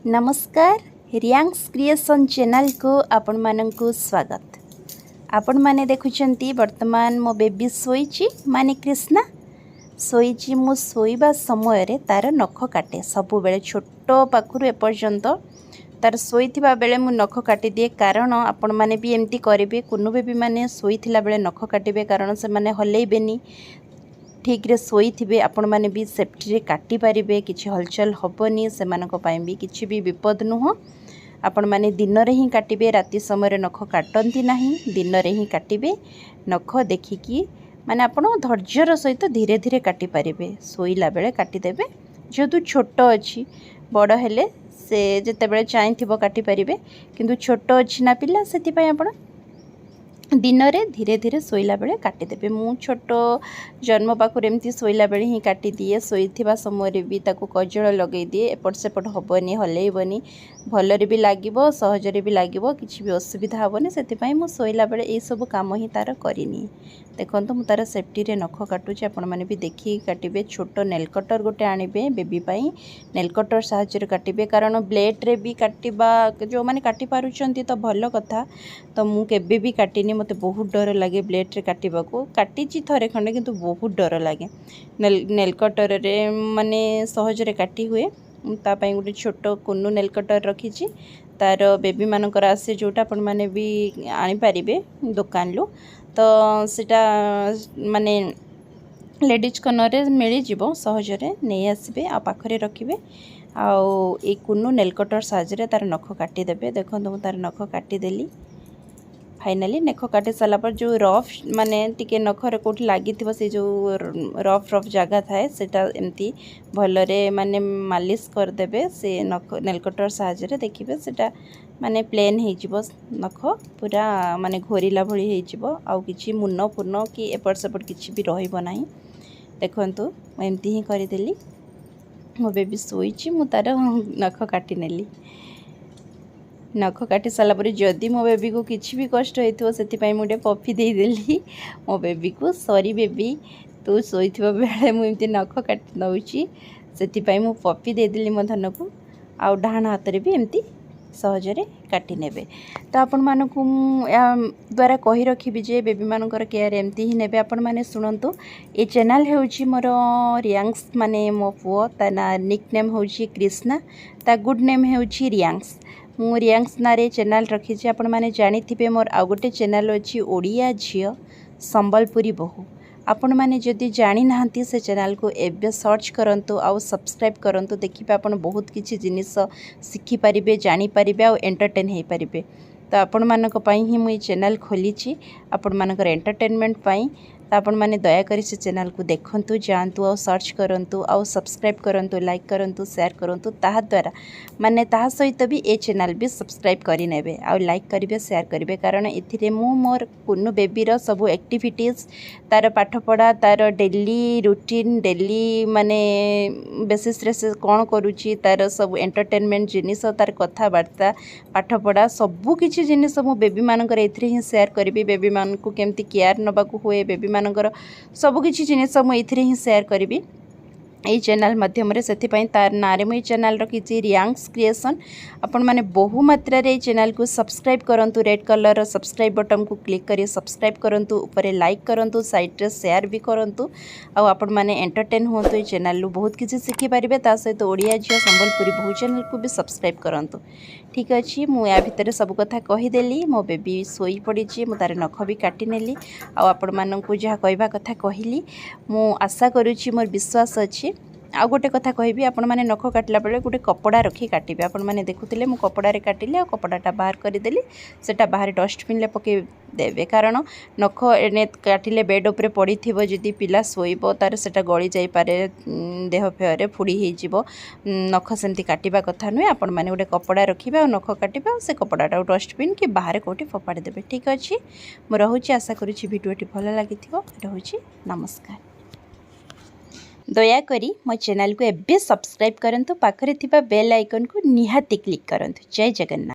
नमस्कार रियांक्स creation channel को आपण मानंकु स्वागत। आपण माने देखुचंती वर्तमान मो बेबी सोईची माने कृष्णा सोईची मो सोईबा समय रे तार नख काटे सबु बेले छोटो पाखुरु एपर्यंत तार सोईथिबा बेले मु नख काटी दिए कारण आपण माने भी एमती करिवे कुनु बेबी माने सोईथिला बेले नख काटिबे कारण से माने हलेइबेनी ठीक रे सोई थे आपण मैंने भी सेफ्टी रे काटी पारिबे किछि हलचल हबनी से मानको पाई भी किछि भी विपद नुह आपण मैंने दिन रे ही काटिबे राति समय रे नख काटंती नाही दिन रे ही काटिबे नख देखिकी माने आपण धैर्यर सहित धीरे धीरे काटी पारिबे सोईला बेले काटी देबे जेतु छोट अछि बड़ हेले से जते बेले चाहिथिबो काटी पारिबे किंतु छोट अछि ना पिला सेति पय आपण दिन रे धीरे धीरे सोईला बेले काटी देबे मु छोट जन्म पाखुर एमती सोईला बेले ही काटी दिए सोईथिबा समय रे भी ताको कजळ लगेई दिए एपट सेपट हबनी हलेइबनी भलरे भी लागिबो सहजरे भी लागिबो किछि भी असुविधा हबनी सेति पय मु सोईला बेले ए सब काम ही तार करिनी देखंतु मु तार सेफ्टी रे नख काटुची आपण माने भी देखि काटिबे छोट नेल कटर गोटे आनिबे बेबी पय नेल कटर सहाय्य रे काटिबे कारण ब्लेड रे भी काटिबा जो माने काटी पारुचंती तो भलो कथा तो मु केबे भी काटिनी मते बहुत डर लगे ब्लेड रे काटिबा को काटिची थरे खंडे किंतु बहुत डर लगे नेल कटर रे माने सहज रे काटी हुए ता पय गोटे छोट कुन्नु नेल कटर रखीची तार बेबी मानकर आसे जोटा आपण माने भी आनी पारिबे दुकान लु तो सेटा माने लेडीज कॉर्नर रे मिली जिवो सहज रे नै आसीबे आ पाखरे रखिबे आउ ए कुन्नु नेल कटर साज रे तार नख काटी देबे देखो तो तार नख काटी देली फाइनाली नख काटी सारा पर जो रफ माने टिके नखरे कोठी लागी थिबो से जो रफ रफ जगह थाए सेटा एमती भलरे माने मालिश कर देबे से नख नेल कटर साहाय्य रे देखिबे सेटा माने प्लेन हे जिवो नख पूरा माने घोरीला भली हे जिवो आउ किछि मुन्न पूर्ण कि एपट सेपट किछि भी रहिबो नाही देखंतु मैं एमती ही करि देली मो बेबी सोईची मु तार नख काटी नेली नख काटी सारा पर जदि मो बेबी को किसी भी कष्ट होइथो सेति पय मुडे पफी दे देली मो बेबी को सॉरी बेबी तू सोईथिबा बेले मु एमती नख काटी दउची सेति पय मु पफी दे देली मो धन को आ डाहाण हाथ रे भी एमती सहज रे काटी नेबे तो आपण मानकु द्वारा कहि रखिबि जे बेबी मानकर केयर एमती ही नेबे आपण माने सुनंतु ए चैनल हेउची मोर रियांक्स माने मो पुओ ता ना निक नेम होउची कृष्णा ता गुड नेम हेउची रियांक्स मु रियांक्स नारे चैनल रखी आपण माने जानी थिबे मोर आ गोटे चैनल अछि ओडिया झियो संबलपुरी बहु आपण माने जदि जानी नाहंती से चैनल को एबे सर्च करंतु आ सब्सक्राइब करंतु देखिबे आपण बहुत किछि जिनिस सिखि परिबे जानी परिबे आ एंटरटेन हे परिबे तो आपण मानक पई ही मु चैनल खोलीची आपण मानकर एंटरटेनमेंट पई तो आपण माने दया करी से चैनल को देखंतु जानतु आ सर्च करंतु आ सब्सक्राइब करंतु लाइक करंतु शेयर करंतु ताहा द्वारा माने ताहा सहित भी ए चैनल भी सब्सक्राइब करि नेबे आ लाइक करिवे शेयर करिवे कारण एथिरे मु मोर कुन्नु बेबी रो सब एक्टिविटीज तार पाठ पढ़ा तार डेली रूटीन डेली माने बेसिस रे से कोन करूची तार सब एंटरटेनमेंट जिनिस तार कथा वार्ता पाठ पढ़ा सबु किछि जिनिस मु बेबी मानकर एथिरे ही शेयर करिवे बेबी मान को केमती केयर नबाकू होए बेबी मानकर सबु किछि जिनिस मु एथिरे ही शेयर करिवी এই चैनल माध्यम से तार नारे मुझे चैनल रखी रियांक्स क्रिएशन आपण मैंने बहु मात्रा रे चैनल को सब्सक्राइब करंतु रेड कलर सब्सक्राइब बटन को क्लिक करी सब्सक्राइब करंतु ऊपर लाइक करंतु साइड रे शेयर भी करंतु आ आपण मैंने एंटरटेन होंतु ये चैनल लु बहुत किसी शिखि पारिबे ता सहित ओडिया झियो संबलपुरी बहु चैनल को भी सब्सक्राइब करंतु ठीक अछि मु या भितर सब कथा कहि देली मो बेबी सोई पड़ी मु तार नख भी काटी नेली आ आपण माननकु जहा कहबा कथा कहिली मु आशा करूची मोर विश्वास अछि आ गोटे कथा कहबी आपण माने नख काटला बेले गोटे कपड़ा रखी काटिबे आपण माने देखुतिले मु कपड़ा रे काटिले आ कपड़ाटा बाहर कर देली सेटा बाहर डस्टबिन ले पके देबे कारण नख एने काटिले बेड ऊपर पड़ी थिबो जदी पिला सोइबो तार सेटा गळी जाई पारे देह फेरे फुडी हे जिवो नख सेमती काटिबा कथा नुय आपण माने गोटे कपड़ा रखिबे आ नख काटिबे आ से कपड़ाटा डस्टबिन के बाहर कोठी फोपाड़ी देबे ठीक अछि मु रहूची आशा करूची वीडियोटी भलो लागिथिबो रहूची नमस्कार दयाकोरी मो चैनल को एबे सब्सक्राइब करंतु पाखरे थिबा बेल आइकन को निहाती क्लिक करंतु जय जगन्नाथ।